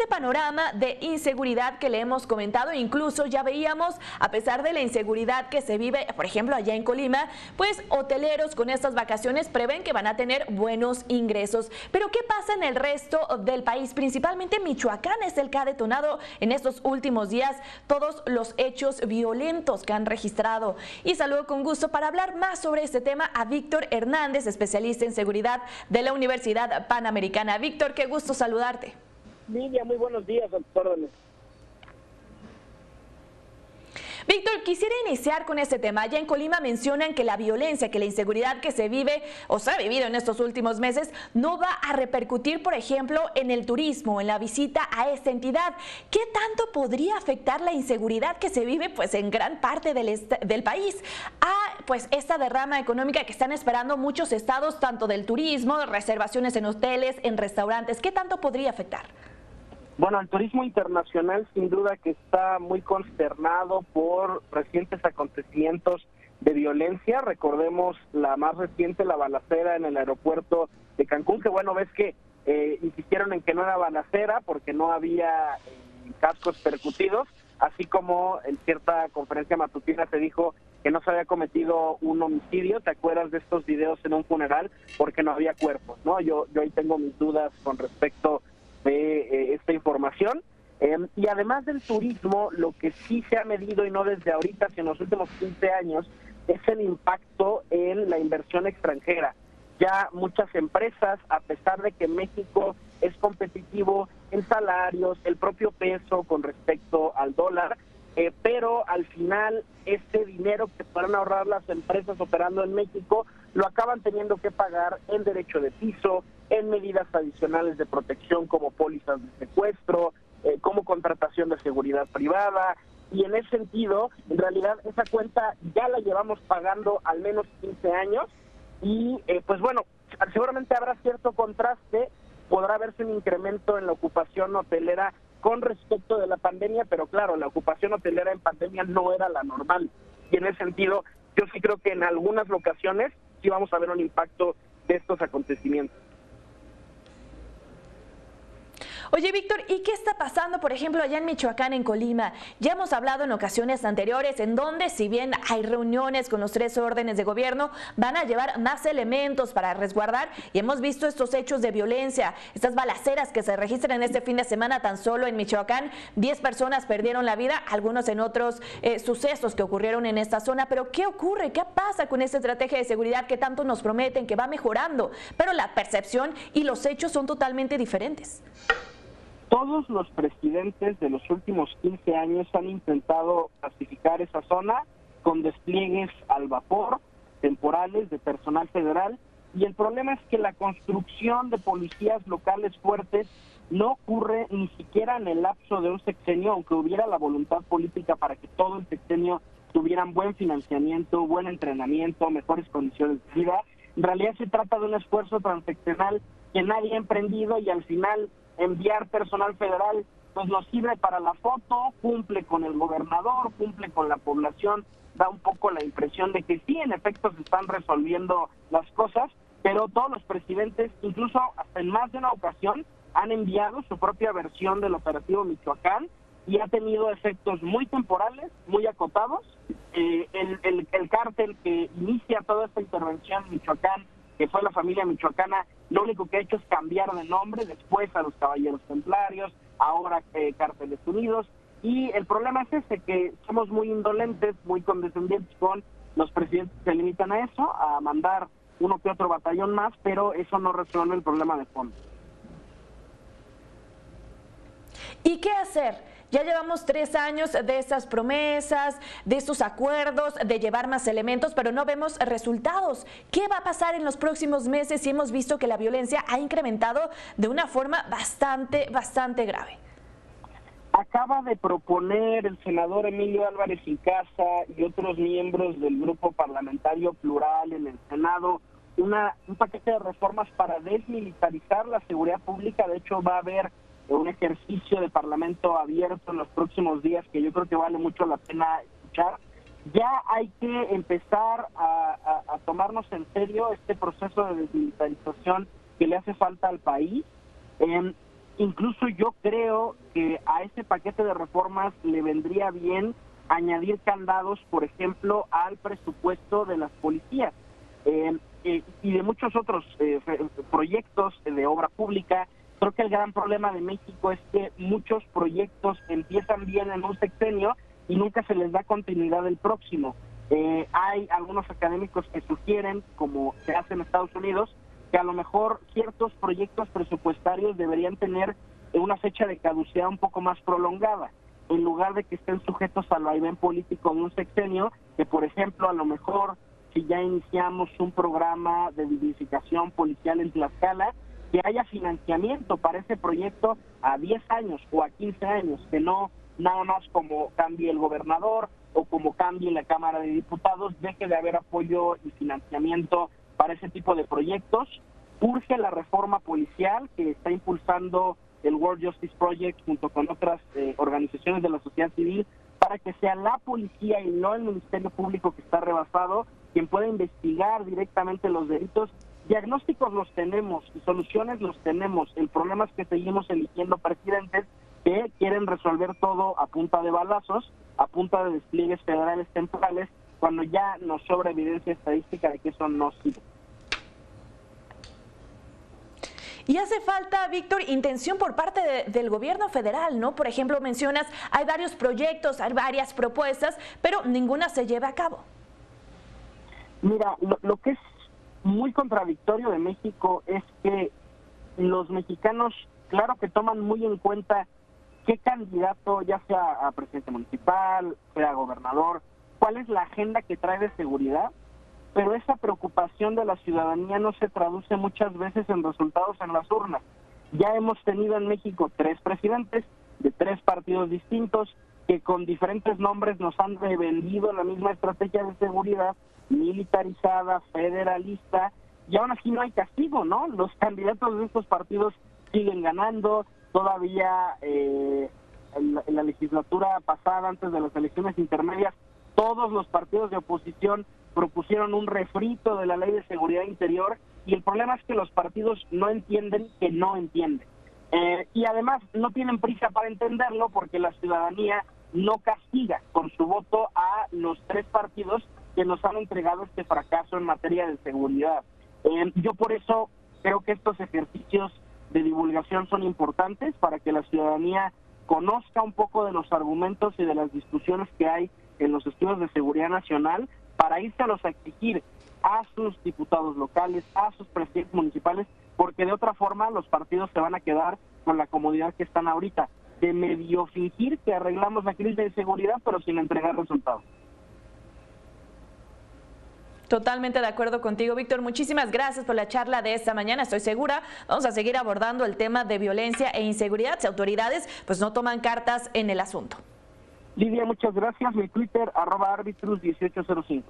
este panorama de inseguridad que le hemos comentado, incluso ya veíamos, a pesar de la inseguridad que se vive, por ejemplo, allá en Colima, pues hoteleros con estas vacaciones prevén que van a tener buenos ingresos. Pero ¿qué pasa en el resto del país? Principalmente Michoacán es el que ha detonado en estos últimos días todos los hechos violentos que han registrado. Y saludo con gusto para hablar más sobre este tema a Víctor Hernández, especialista en seguridad de la Universidad Panamericana. Víctor, qué gusto saludarte. Lidia, muy buenos días, a tus órdenes. Víctor, quisiera iniciar con este tema. Allá en Colima mencionan que la violencia, que la inseguridad que se vive o se ha vivido en estos últimos meses no va a repercutir, por ejemplo, en el turismo, en la visita a esta entidad. ¿Qué tanto podría afectar la inseguridad que se vive pues en gran parte del país a pues esta derrama económica que están esperando muchos estados, tanto del turismo, reservaciones en hoteles, en restaurantes? ¿Qué tanto podría afectar? Bueno, el turismo internacional sin duda que está muy consternado por recientes acontecimientos de violencia. Recordemos la más reciente, la balacera en el aeropuerto de Cancún, que bueno, ves que insistieron en que no era balacera porque no había cascos percutidos, así como en cierta conferencia matutina se dijo que no se había cometido un homicidio. ¿Te acuerdas de estos videos en un funeral? Porque no había cuerpos, ¿no? Yo ahí tengo mis dudas con respecto de esta información. Y además del turismo, lo que sí se ha medido, y no desde ahorita, sino en los últimos 15 años, es el impacto en la inversión extranjera. Ya muchas empresas, a pesar de que México es competitivo en salarios, el propio peso con respecto al dólar, pero al final este dinero que puedan ahorrar las empresas operando en México lo acaban teniendo que pagar en derecho de piso, en medidas adicionales de protección como pólizas de secuestro, como contratación de seguridad privada, y en ese sentido, en realidad esa cuenta ya la llevamos pagando al menos 15 años, y pues bueno, seguramente habrá cierto contraste, podrá verse un incremento en la ocupación hotelera con respecto de la pandemia, pero claro, la ocupación hotelera en pandemia no era la normal, y en ese sentido yo sí creo que en algunas locaciones sí vamos a ver un impacto de estos acontecimientos. Oye, Víctor, ¿y qué está pasando, por ejemplo, allá en Michoacán, en Colima? Ya hemos hablado en ocasiones anteriores en donde, si bien hay reuniones con los 3 órdenes de gobierno, van a llevar más elementos para resguardar, y hemos visto estos hechos de violencia, estas balaceras que se registran este fin de semana tan solo en Michoacán. 10 personas perdieron la vida, algunos en otros sucesos que ocurrieron en esta zona. Pero ¿qué ocurre? ¿Qué pasa con esta estrategia de seguridad que tanto nos prometen, que va mejorando? Pero la percepción y los hechos son totalmente diferentes. Todos los presidentes de los últimos 15 años han intentado pacificar esa zona con despliegues al vapor, temporales, de personal federal, y el problema es que la construcción de policías locales fuertes no ocurre ni siquiera en el lapso de un sexenio, aunque hubiera la voluntad política para que todo el sexenio tuvieran buen financiamiento, buen entrenamiento, mejores condiciones de vida. En realidad se trata de un esfuerzo transeccional que nadie ha emprendido, y al final enviar personal federal pues nos sirve para la foto, cumple con el gobernador, cumple con la población, da un poco la impresión de que sí, en efecto se están resolviendo las cosas, pero todos los presidentes, incluso hasta en más de una ocasión, han enviado su propia versión del operativo Michoacán, y ha tenido efectos muy temporales, muy acotados. El cártel que inicia toda esta intervención en Michoacán, que fue la familia michoacana, lo único que ha hecho es cambiar de nombre, después a los Caballeros Templarios, ahora Cárteles Unidos, y el problema es ese, que somos muy indolentes, muy condescendientes con los presidentes que se limitan a eso, a mandar uno que otro batallón más, pero eso no resuelve el problema de fondo. ¿Y qué hacer? Ya llevamos 3 años de estas promesas, de estos acuerdos, de llevar más elementos, pero no vemos resultados. ¿Qué va a pasar en los próximos meses si hemos visto que la violencia ha incrementado de una forma bastante grave? Acaba de proponer el senador Emilio Álvarez y Casa y otros miembros del grupo parlamentario Plural en el Senado un paquete de reformas para desmilitarizar la seguridad pública. De hecho, va a haber un ejercicio de parlamento abierto en los próximos días que yo creo que vale mucho la pena escuchar. Ya hay que empezar a tomarnos en serio este proceso de desmilitarización que le hace falta al país. Incluso yo creo que a ese paquete de reformas le vendría bien añadir candados, por ejemplo, al presupuesto de las policías y de muchos otros proyectos de obra pública. Creo que el gran problema de México es que muchos proyectos empiezan bien en un sexenio y nunca se les da continuidad el próximo. Hay algunos académicos que sugieren, como se hace en Estados Unidos, que a lo mejor ciertos proyectos presupuestarios deberían tener una fecha de caducidad un poco más prolongada, en lugar de que estén sujetos al vaivén político de un sexenio, que por ejemplo a lo mejor si ya iniciamos un programa de dignificación policial en Tlaxcala, que haya financiamiento para ese proyecto a 10 años o a 15 años, que no nada más como cambie el gobernador o como cambie la Cámara de Diputados, deje de haber apoyo y financiamiento para ese tipo de proyectos. Urge la reforma policial que está impulsando el World Justice Project junto con otras organizaciones de la sociedad civil, para que sea la policía y no el Ministerio Público, que está rebasado, quien pueda investigar directamente los delitos. Diagnósticos los tenemos y soluciones los tenemos. El problema es que seguimos eligiendo presidentes que quieren resolver todo a punta de balazos, a punta de despliegues federales temporales, cuando ya nos sobra evidencia estadística de que eso no sirve. Y hace falta, Víctor, intención por parte del gobierno federal, ¿no? Por ejemplo, mencionas, hay varios proyectos, hay varias propuestas, pero ninguna se lleva a cabo. Mira, lo que es muy contradictorio de México es que los mexicanos, claro que toman muy en cuenta qué candidato, ya sea a presidente municipal, sea gobernador, cuál es la agenda que trae de seguridad, pero esa preocupación de la ciudadanía no se traduce muchas veces en resultados en las urnas. Ya hemos tenido en México 3 presidentes de 3 partidos distintos que con diferentes nombres nos han revendido la misma estrategia de seguridad, militarizada, federalista, y aún así no hay castigo, ¿no? Los candidatos de estos partidos siguen ganando. Todavía en la legislatura pasada, antes de las elecciones intermedias, todos los partidos de oposición propusieron un refrito de la Ley de Seguridad Interior, y el problema es que los partidos no entienden que no entienden. Y además no tienen prisa para entenderlo, porque la ciudadanía no castiga con su voto a los 3 partidos que nos han entregado este fracaso en materia de seguridad. Yo por eso creo que estos ejercicios de divulgación son importantes para que la ciudadanía conozca un poco de los argumentos y de las discusiones que hay en los estudios de seguridad nacional, para írselos a exigir a sus diputados locales, a sus presidentes municipales, porque de otra forma los partidos se van a quedar con la comodidad que están ahorita, de medio fingir que arreglamos la crisis de seguridad, pero sin entregar resultados. Totalmente de acuerdo contigo, Víctor. Muchísimas gracias por la charla de esta mañana. Estoy segura, vamos a seguir abordando el tema de violencia e inseguridad si autoridades pues no toman cartas en el asunto. Lidia, muchas gracias. Mi Twitter, @arbitrus1805.